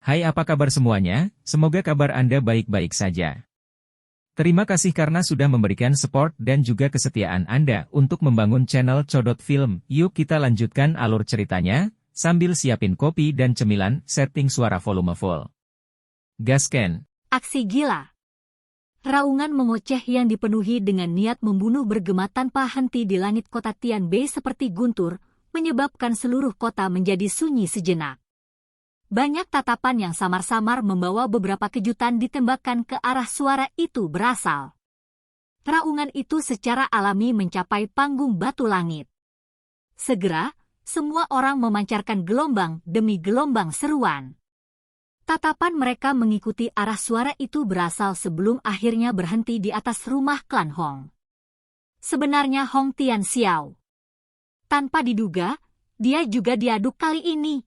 Hai, apa kabar semuanya? Semoga kabar Anda baik-baik saja. Terima kasih karena sudah memberikan support dan juga kesetiaan Anda untuk membangun channel Codot Film. Yuk kita lanjutkan alur ceritanya, sambil siapin kopi dan cemilan, setting suara volume full. Gasken. Aksi gila. Raungan mengoceh yang dipenuhi dengan niat membunuh bergema tanpa henti di langit kota Tianbei seperti guntur, menyebabkan seluruh kota menjadi sunyi sejenak. Banyak tatapan yang samar-samar membawa beberapa kejutan ditembakkan ke arah suara itu berasal. Raungan itu secara alami mencapai panggung batu langit. Segera, semua orang memancarkan gelombang demi gelombang seruan. Tatapan mereka mengikuti arah suara itu berasal sebelum akhirnya berhenti di atas rumah klan Hong. Sebenarnya Hong Tian Xiao. Tanpa diduga, dia juga diaduk kali ini.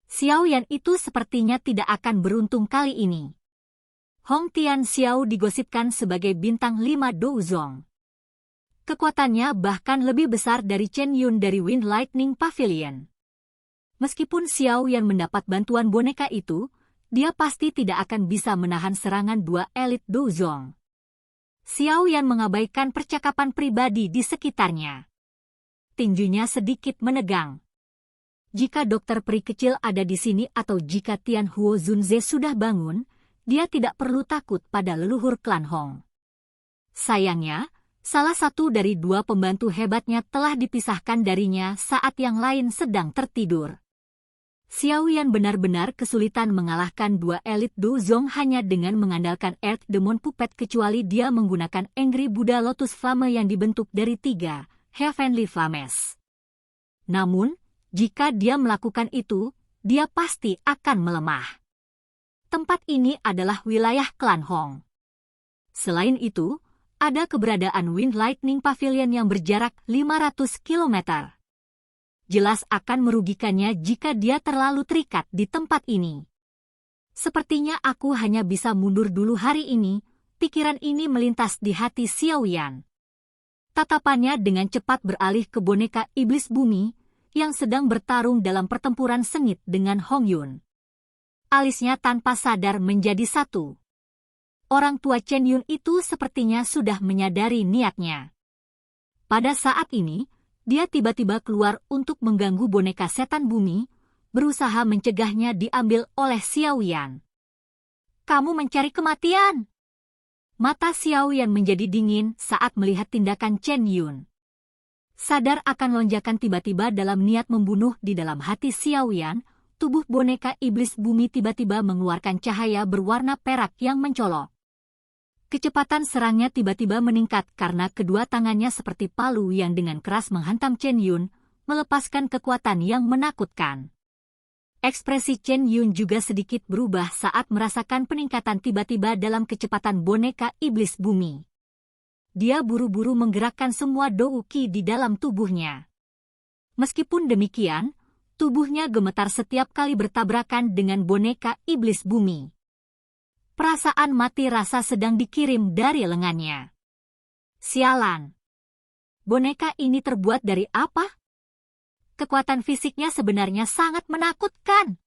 Xiao Yan itu sepertinya tidak akan beruntung kali ini. Hong Tian Xiao digosipkan sebagai bintang 5 Douzong. Kekuatannya bahkan lebih besar dari Chen Yun dari Wind Lightning Pavilion. Meskipun Xiao Yan mendapat bantuan boneka itu, dia pasti tidak akan bisa menahan serangan dua elit Douzong. Xiao Yan mengabaikan percakapan pribadi di sekitarnya. Tinjunya sedikit menegang. Jika dokter peri kecil ada di sini atau jika Tian Huo Zunze sudah bangun, dia tidak perlu takut pada leluhur klan Hong. Sayangnya, salah satu dari dua pembantu hebatnya telah dipisahkan darinya saat yang lain sedang tertidur. Xiao Yan benar-benar kesulitan mengalahkan dua elit Douzong hanya dengan mengandalkan Earth Demon Puppet kecuali dia menggunakan Angry Buddha Lotus Flame yang dibentuk dari 3 Heavenly Flames. Namun, jika dia melakukan itu, dia pasti akan melemah. Tempat ini adalah wilayah klan Hong. Selain itu, ada keberadaan Wind Lightning Pavilion yang berjarak 500 km. Jelas akan merugikannya jika dia terlalu terikat di tempat ini. Sepertinya aku hanya bisa mundur dulu hari ini, pikiran ini melintas di hati Xiao Yan. Tatapannya dengan cepat beralih ke boneka iblis bumi, yang sedang bertarung dalam pertempuran sengit dengan Hong Yun. Alisnya tanpa sadar menjadi satu. Orang tua Chen Yun itu sepertinya sudah menyadari niatnya. Pada saat ini, dia tiba-tiba keluar untuk mengganggu boneka setan bumi, berusaha mencegahnya diambil oleh Xiao Yan. Kamu mencari kematian? Mata Xiao Yan menjadi dingin saat melihat tindakan Chen Yun. Sadar akan lonjakan tiba-tiba dalam niat membunuh di dalam hati Xiao Yan, tubuh boneka iblis bumi tiba-tiba mengeluarkan cahaya berwarna perak yang mencolok. Kecepatan serangnya tiba-tiba meningkat karena kedua tangannya seperti palu yang dengan keras menghantam Chen Yun, melepaskan kekuatan yang menakutkan. Ekspresi Chen Yun juga sedikit berubah saat merasakan peningkatan tiba-tiba dalam kecepatan boneka iblis bumi. Dia buru-buru menggerakkan semua douki di dalam tubuhnya. Meskipun demikian, tubuhnya gemetar setiap kali bertabrakan dengan boneka iblis bumi. Perasaan mati rasa sedang dikirim dari lengannya. Sialan. Boneka ini terbuat dari apa? Kekuatan fisiknya sebenarnya sangat menakutkan.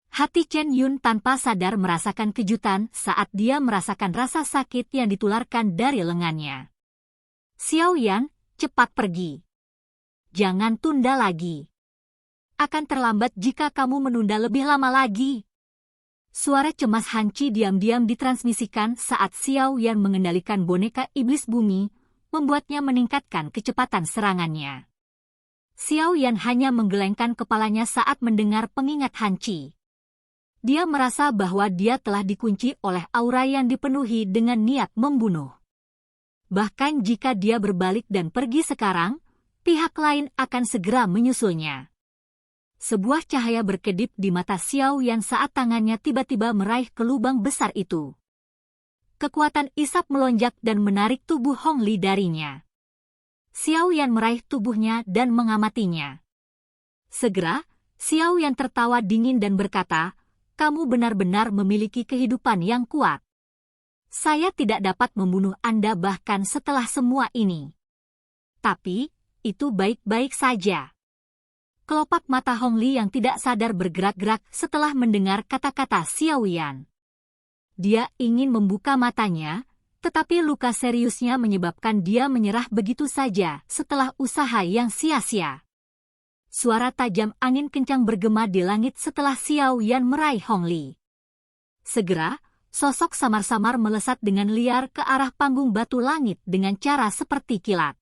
Hati Chen Yun tanpa sadar merasakan kejutan saat dia merasakan rasa sakit yang ditularkan dari lengannya. Xiao Yan, cepat pergi. Jangan tunda lagi. Akan terlambat jika kamu menunda lebih lama lagi. Suara cemas Hanci diam-diam ditransmisikan saat Xiao Yan mengendalikan boneka iblis bumi, membuatnya meningkatkan kecepatan serangannya. Xiao Yan hanya menggelengkan kepalanya saat mendengar pengingat Hanci. Dia merasa bahwa dia telah dikunci oleh aura yang dipenuhi dengan niat membunuh. Bahkan jika dia berbalik dan pergi sekarang, pihak lain akan segera menyusulnya. Sebuah cahaya berkedip di mata Xiao Yan saat tangannya tiba-tiba meraih ke lubang besar itu. Kekuatan isap melonjak dan menarik tubuh Hong Li darinya. Xiao Yan meraih tubuhnya dan mengamatinya. Segera, Xiao Yan tertawa dingin dan berkata, kamu benar-benar memiliki kehidupan yang kuat. Saya tidak dapat membunuh Anda bahkan setelah semua ini. Tapi, itu baik-baik saja. Kelopak mata Hong Li yang tidak sadar bergerak-gerak setelah mendengar kata-kata Xiao Yan. Dia ingin membuka matanya, tetapi luka seriusnya menyebabkan dia menyerah begitu saja setelah usaha yang sia-sia. Suara tajam angin kencang bergema di langit setelah Xiao Yan meraih Hong Li. Segera, sosok samar-samar melesat dengan liar ke arah panggung batu langit dengan cara seperti kilat.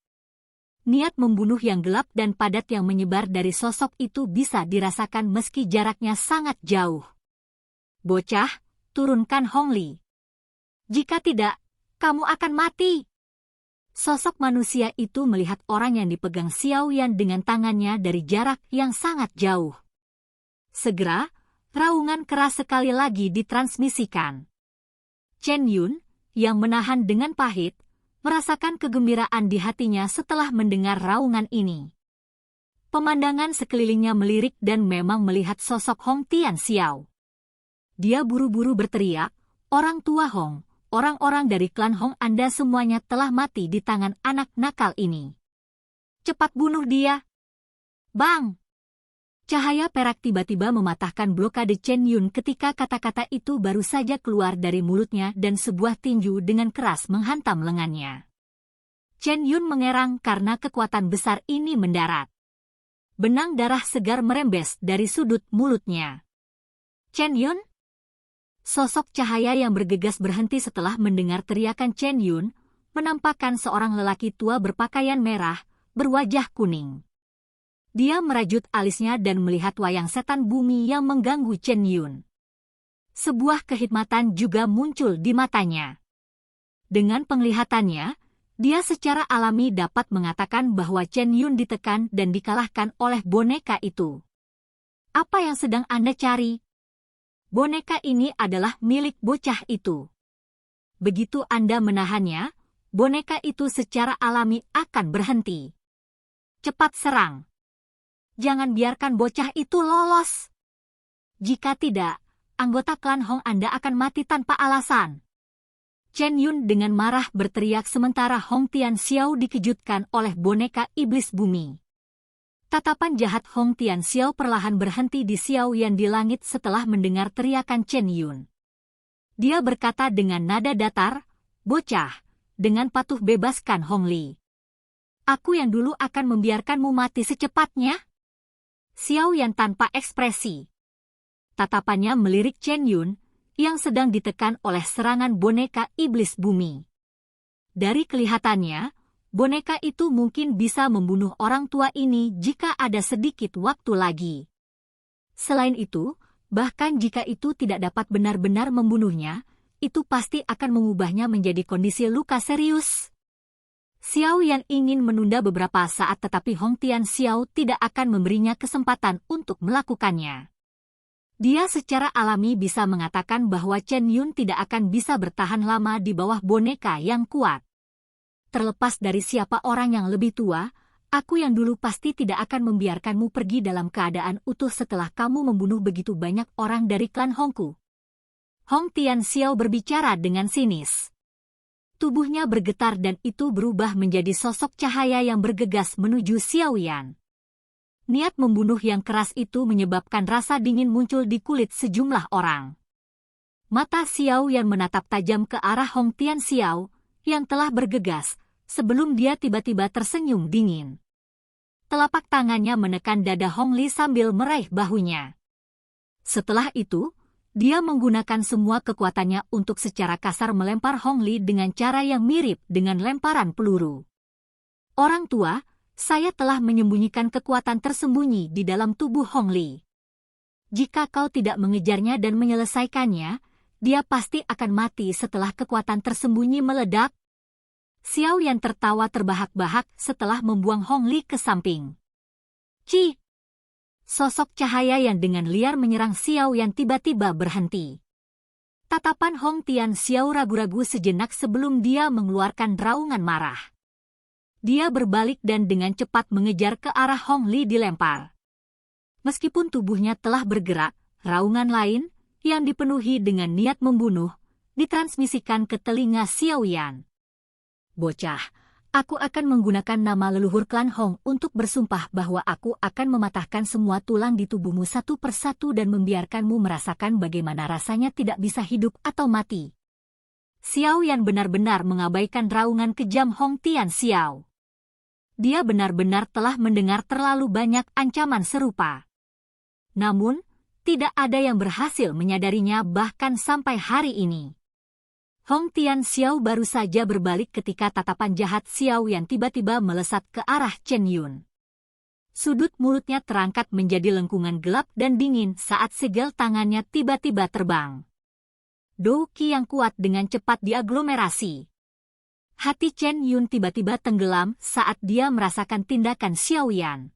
Niat membunuh yang gelap dan padat yang menyebar dari sosok itu bisa dirasakan meski jaraknya sangat jauh. Bocah, turunkan Hong Li. Jika tidak, kamu akan mati. Sosok manusia itu melihat orang yang dipegang Xiao Yan dengan tangannya dari jarak yang sangat jauh. Segera, raungan keras sekali lagi ditransmisikan. Chen Yun, yang menahan dengan pahit, merasakan kegembiraan di hatinya setelah mendengar raungan ini. Pemandangan sekelilingnya melirik dan memang melihat sosok Hong Tian Xiao. Dia buru-buru berteriak, "Orang tua Hong, orang-orang dari klan Hong Anda semuanya telah mati di tangan anak nakal ini. Cepat bunuh dia!" Bang! Cahaya perak tiba-tiba mematahkan blokade Chen Yun ketika kata-kata itu baru saja keluar dari mulutnya dan sebuah tinju dengan keras menghantam lengannya. Chen Yun mengerang karena kekuatan besar ini mendarat. Benang darah segar merembes dari sudut mulutnya. Chen Yun? Sosok cahaya yang bergegas berhenti setelah mendengar teriakan Chen Yun, menampakkan seorang lelaki tua berpakaian merah, berwajah kuning. Dia merajut alisnya dan melihat wayang setan bumi yang mengganggu Chen Yun. Sebuah kehikmatan juga muncul di matanya. Dengan penglihatannya, dia secara alami dapat mengatakan bahwa Chen Yun ditekan dan dikalahkan oleh boneka itu. Apa yang sedang Anda cari? Boneka ini adalah milik bocah itu. Begitu Anda menahannya, boneka itu secara alami akan berhenti. Cepat serang. Jangan biarkan bocah itu lolos. Jika tidak, anggota klan Hong Anda akan mati tanpa alasan. Chen Yun dengan marah berteriak sementara Hong Tian Xiao dikejutkan oleh boneka iblis bumi. Tatapan jahat Hong Tian Xiao perlahan berhenti di Xiao Yan di langit setelah mendengar teriakan Chen Yun. Dia berkata dengan nada datar, "Bocah, dengan patuh bebaskan Hong Li. Aku yang dulu akan membiarkanmu mati secepatnya." Xiao Yan tanpa ekspresi. Tatapannya melirik Chen Yun, yang sedang ditekan oleh serangan boneka iblis bumi. Dari kelihatannya, boneka itu mungkin bisa membunuh orang tua ini jika ada sedikit waktu lagi. Selain itu, bahkan jika itu tidak dapat benar-benar membunuhnya, itu pasti akan mengubahnya menjadi kondisi luka serius. Xiao Yan ingin menunda beberapa saat tetapi Hong Tian Xiao tidak akan memberinya kesempatan untuk melakukannya. Dia secara alami bisa mengatakan bahwa Chen Yun tidak akan bisa bertahan lama di bawah boneka yang kuat. Terlepas dari siapa orang yang lebih tua, aku yang dulu pasti tidak akan membiarkanmu pergi dalam keadaan utuh setelah kamu membunuh begitu banyak orang dari klan Hongku. Hong Tian Xiao berbicara dengan sinis. Tubuhnya bergetar dan itu berubah menjadi sosok cahaya yang bergegas menuju Xiao Yan. Niat membunuh yang keras itu menyebabkan rasa dingin muncul di kulit sejumlah orang. Mata Xiao Yan menatap tajam ke arah Hong Tian Xiao, yang telah bergegas, sebelum dia tiba-tiba tersenyum dingin. Telapak tangannya menekan dada Hong Li sambil meraih bahunya. Setelah itu, dia menggunakan semua kekuatannya untuk secara kasar melempar Hong Li dengan cara yang mirip dengan lemparan peluru. Orang tua, saya telah menyembunyikan kekuatan tersembunyi di dalam tubuh Hong Li. Jika kau tidak mengejarnya dan menyelesaikannya, dia pasti akan mati setelah kekuatan tersembunyi meledak. Xiao Yan tertawa terbahak-bahak setelah membuang Hong Li ke samping. Ci! Sosok cahaya yang dengan liar menyerang Xiao Yan tiba-tiba berhenti. Tatapan Hong Tian Xiao ragu-ragu sejenak sebelum dia mengeluarkan raungan marah. Dia berbalik dan dengan cepat mengejar ke arah Hong Li dilempar. Meskipun tubuhnya telah bergerak, raungan lain, yang dipenuhi dengan niat membunuh, ditransmisikan ke telinga Xiao Yan. Bocah, Aku akan menggunakan nama leluhur klan Hong untuk bersumpah bahwa aku akan mematahkan semua tulang di tubuhmu satu persatu dan membiarkanmu merasakan bagaimana rasanya tidak bisa hidup atau mati. Xiao Yan benar-benar mengabaikan raungan kejam Hong Tian Xiao. Dia benar-benar telah mendengar terlalu banyak ancaman serupa. Namun, tidak ada yang berhasil menyadarinya bahkan sampai hari ini. Hong Tian Xiao baru saja berbalik ketika tatapan jahat Xiao Yan tiba-tiba melesat ke arah Chen Yun. Sudut mulutnya terangkat menjadi lengkungan gelap dan dingin saat segel tangannya tiba-tiba terbang. Dou Qi yang kuat dengan cepat diaglomerasi. Hati Chen Yun tiba-tiba tenggelam saat dia merasakan tindakan Xiao Yan.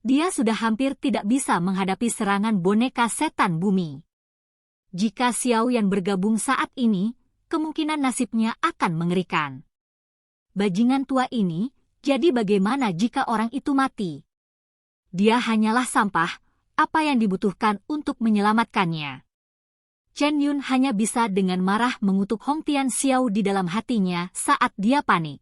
Dia sudah hampir tidak bisa menghadapi serangan boneka setan bumi. Jika Xiao Yan bergabung saat ini, kemungkinan nasibnya akan mengerikan. Bajingan tua ini, jadi bagaimana jika orang itu mati? Dia hanyalah sampah, apa yang dibutuhkan untuk menyelamatkannya? Chen Yun hanya bisa dengan marah mengutuk Hong Tian Xiao di dalam hatinya saat dia panik.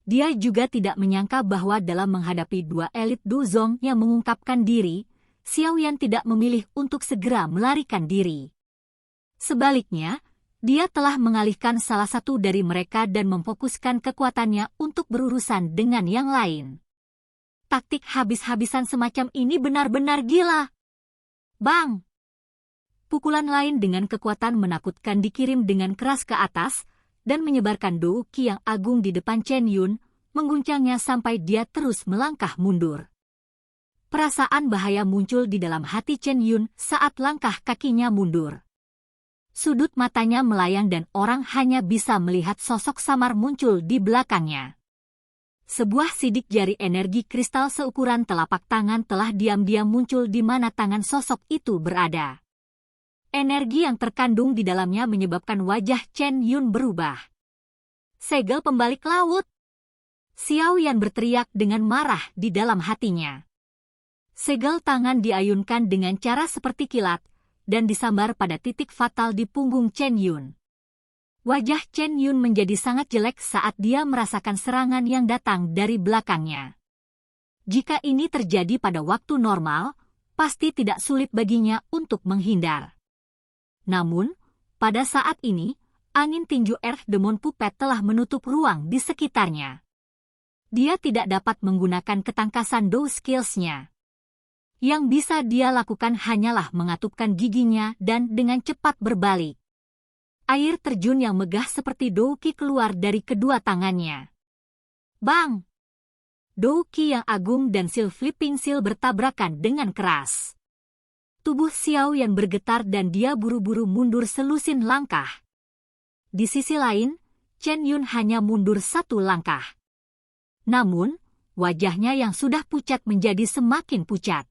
Dia juga tidak menyangka bahwa dalam menghadapi dua elit Duzong yang mengungkapkan diri, Xiao Yan tidak memilih untuk segera melarikan diri. Sebaliknya, dia telah mengalihkan salah satu dari mereka dan memfokuskan kekuatannya untuk berurusan dengan yang lain. Taktik habis-habisan semacam ini benar-benar gila. Bang! Pukulan lain dengan kekuatan menakutkan dikirim dengan keras ke atas dan menyebarkan Dou Qi yang agung di depan Chen Yun, mengguncangnya sampai dia terus melangkah mundur. Perasaan bahaya muncul di dalam hati Chen Yun saat langkah kakinya mundur. Sudut matanya melayang dan orang hanya bisa melihat sosok samar muncul di belakangnya. Sebuah sidik jari energi kristal seukuran telapak tangan telah diam-diam muncul di mana tangan sosok itu berada. Energi yang terkandung di dalamnya menyebabkan wajah Chen Yun berubah. Segel pembalik laut! Xiao Yan berteriak dengan marah di dalam hatinya. Segel tangan diayunkan dengan cara seperti kilat, dan disambar pada titik fatal di punggung Chen Yun. Wajah Chen Yun menjadi sangat jelek saat dia merasakan serangan yang datang dari belakangnya. Jika ini terjadi pada waktu normal, pasti tidak sulit baginya untuk menghindar. Namun, pada saat ini, angin tinju Earth Demon Puppet telah menutup ruang di sekitarnya. Dia tidak dapat menggunakan ketangkasan Dou skills-nya. Yang bisa dia lakukan hanyalah mengatupkan giginya dan dengan cepat berbalik. Air terjun yang megah seperti Dou Qi keluar dari kedua tangannya. Bang! Dou Qi yang agung dan Seal Flipping Seal bertabrakan dengan keras. Tubuh Xiao Yan bergetar dan dia buru-buru mundur selusin langkah. Di sisi lain, Chen Yun hanya mundur satu langkah. Namun, wajahnya yang sudah pucat menjadi semakin pucat.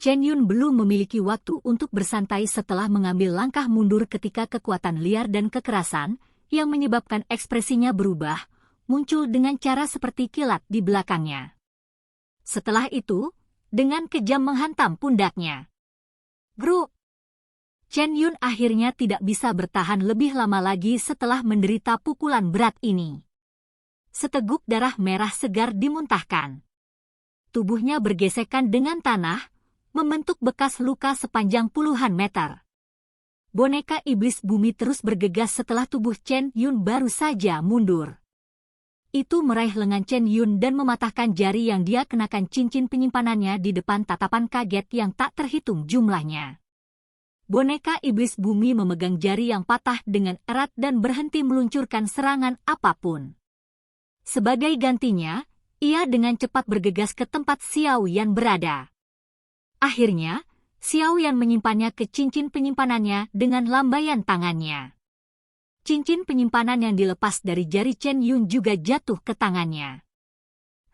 Chen Yun belum memiliki waktu untuk bersantai setelah mengambil langkah mundur ketika kekuatan liar dan kekerasan yang menyebabkan ekspresinya berubah, muncul dengan cara seperti kilat di belakangnya. Setelah itu, dengan kejam menghantam pundaknya. Gru! Chen Yun akhirnya tidak bisa bertahan lebih lama lagi setelah menderita pukulan berat ini. Seteguk darah merah segar dimuntahkan. Tubuhnya bergesekan dengan tanah, membentuk bekas luka sepanjang puluhan meter. Boneka iblis bumi terus bergegas setelah tubuh Chen Yun baru saja mundur. Itu meraih lengan Chen Yun dan mematahkan jari yang dia kenakan cincin penyimpanannya di depan tatapan kaget yang tak terhitung jumlahnya. Boneka iblis bumi memegang jari yang patah dengan erat dan berhenti meluncurkan serangan apapun. Sebagai gantinya, ia dengan cepat bergegas ke tempat Xiao Yan berada. Akhirnya, Xiao Yan menyimpannya ke cincin penyimpanannya dengan lambaian tangannya. Cincin penyimpanan yang dilepas dari jari Chen Yun juga jatuh ke tangannya.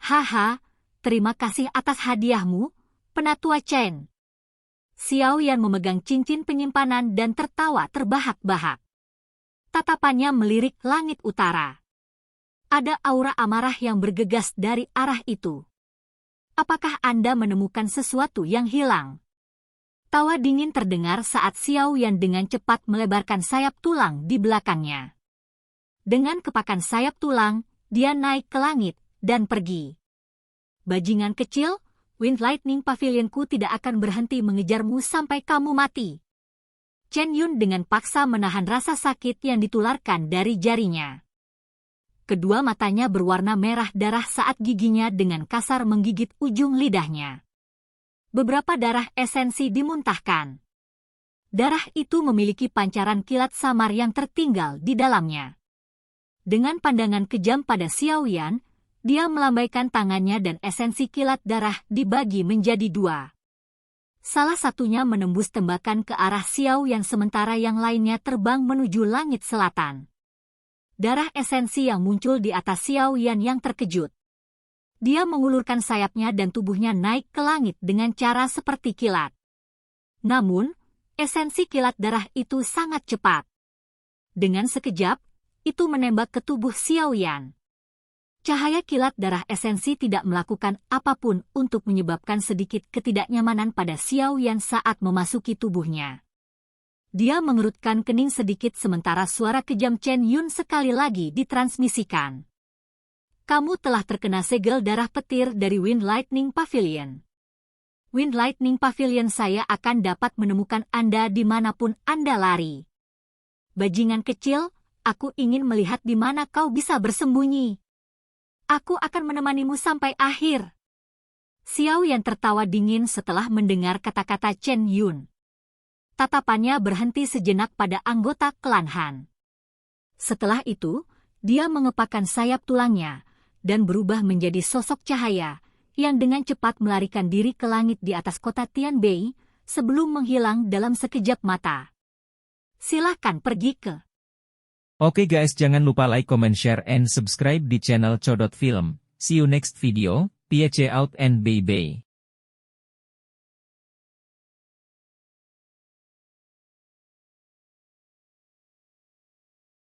Haha, terima kasih atas hadiahmu, penatua Chen. Xiao Yan memegang cincin penyimpanan dan tertawa terbahak-bahak. Tatapannya melirik langit utara. Ada aura amarah yang bergegas dari arah itu. Apakah Anda menemukan sesuatu yang hilang? Tawa dingin terdengar saat Xiao Yan dengan cepat melebarkan sayap tulang di belakangnya. Dengan kepakan sayap tulang, dia naik ke langit dan pergi. Bajingan kecil, Wind Lightning Pavilionku tidak akan berhenti mengejarmu sampai kamu mati. Chen Yun dengan paksa menahan rasa sakit yang ditularkan dari jarinya. Kedua matanya berwarna merah darah saat giginya dengan kasar menggigit ujung lidahnya. Beberapa darah esensi dimuntahkan. Darah itu memiliki pancaran kilat samar yang tertinggal di dalamnya. Dengan pandangan kejam pada Xiao Yan, dia melambaikan tangannya dan esensi kilat darah dibagi menjadi dua. Salah satunya menembus tembakan ke arah Xiao Yan sementara yang lainnya terbang menuju langit selatan. Darah esensi yang muncul di atas Xiao Yan yang terkejut. Dia mengulurkan sayapnya dan tubuhnya naik ke langit dengan cara seperti kilat. Namun, esensi kilat darah itu sangat cepat. Dengan sekejap, itu menembak ke tubuh Xiao Yan. Cahaya kilat darah esensi tidak melakukan apapun untuk menyebabkan sedikit ketidaknyamanan pada Xiao Yan saat memasuki tubuhnya. Dia mengerutkan kening sedikit sementara suara kejam Chen Yun sekali lagi ditransmisikan. Kamu telah terkena segel darah petir dari Wind Lightning Pavilion. Wind Lightning Pavilion saya akan dapat menemukan Anda dimanapun Anda lari. Bajingan kecil, aku ingin melihat di mana kau bisa bersembunyi. Aku akan menemanimu sampai akhir. Xiao Yan tertawa dingin setelah mendengar kata-kata Chen Yun. Tatapannya berhenti sejenak pada anggota klan Han. Setelah itu, dia mengepakkan sayap tulangnya dan berubah menjadi sosok cahaya yang dengan cepat melarikan diri ke langit di atas kota Tianbei sebelum menghilang dalam sekejap mata. Silahkan pergi ke. Oke guys, jangan lupa like, comment, share, and subscribe di channel Codot Film. See you next video. Peace out and bye-bye.